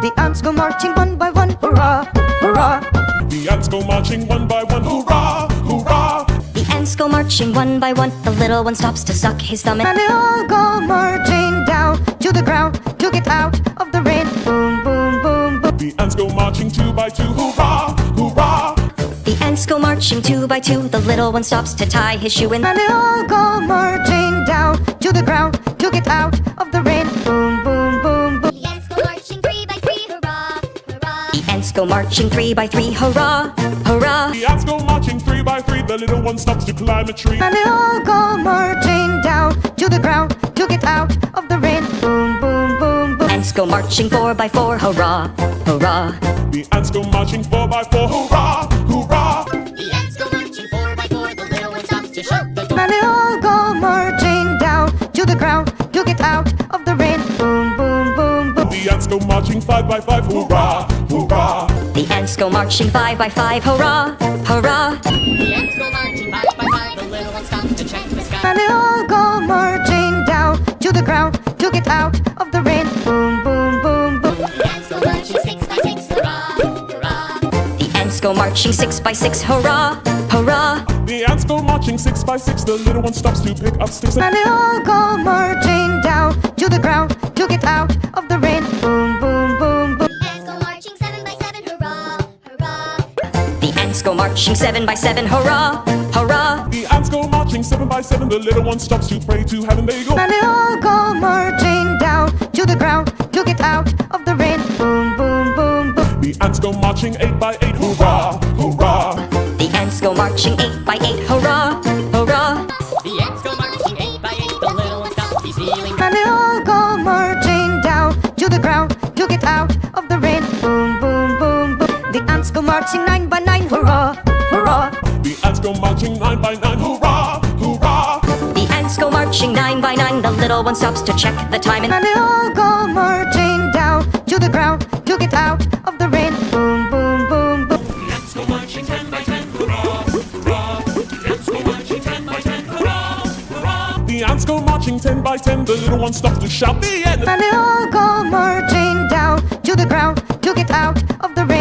The ants go marching one by one, hurrah, hurrah. The ants go marching one by one, hurrah, hurrah. The ants go marching one by one. The little one stops to suck his thumb, And they all go marching down to the ground to get out of the rain. Boom, boom, boom, boom. The ants go marching two by two, hurrah, hurrah. The ants go marching two by two. The little one stops to tie his shoe in. And they all go marching down to the ground to get out of the rain. Boom, boom, boom, boom. The ants go marching three by three, hurrah, hurrah. The ants go marching three by three, hurrah, hurrah. The ants go marching three by three. The little one stops to climb a tree. And they all go marching down to the ground to get out of the rain. Boom, boom, boom, boom. Ants go marching four by four, hurrah, hurrah. The ants go marching four by four, hurrah, hurrah. The ants go marching four by four. The little one stops to shut the door. And they all go marching down to the ground to get out of the rain. Boom, boom, boom, boom. The ants go marching five by five, hurrah, hurrah. The ants go marching five by five, hurrah, hurrah. The ants go marching five by five. The little one stops to check the sky. And they all go marching down to the ground to get out of the rain. Boom, boom, boom, boom. The ants go marching six by six, hurrah, hurrah. The ants go marching six by six, hurrah, hurrah. The ants go marching six by six. The little one stops to pick up sticks. And they all go marching down to the ground to get out of the rain. Boom, boom, boom, boom. The ants go marching seven by seven, hurrah, hurrah. The ants go marching seven by seven, hurrah, hurrah. The ants go marching seven by seven. The little one stops to pray to heaven. They go. And they all go marching down to the ground to get out of the rain. Boom, boom, boom, boom. The ants go marching eight by eight, hurrah, hurrah. The ants go marching eight by eight, hurrah, hurrah. The ants go marching eight by eight. The little one stops, he's feeling. And they all go marching down to the ground to get out of the rain. Boom, boom, boom, boom. The ants go marching nine by nine, hurrah, hurrah. The ants go marching nine by nine, hurrah, hurrah. The ants go marching nine by nine. The little one stops to check the time, And and they all go marching down to the ground to get out of the rain. Boom, boom, boom, boom. The ants go marching 10 by 10, hurrah, hurrah. The ants go marching 10 by 10, hurrah, hurrah. The ants go marching 10 by 10. The little one stops to shout the end. And they all go marching down to the ground to get out of the rain.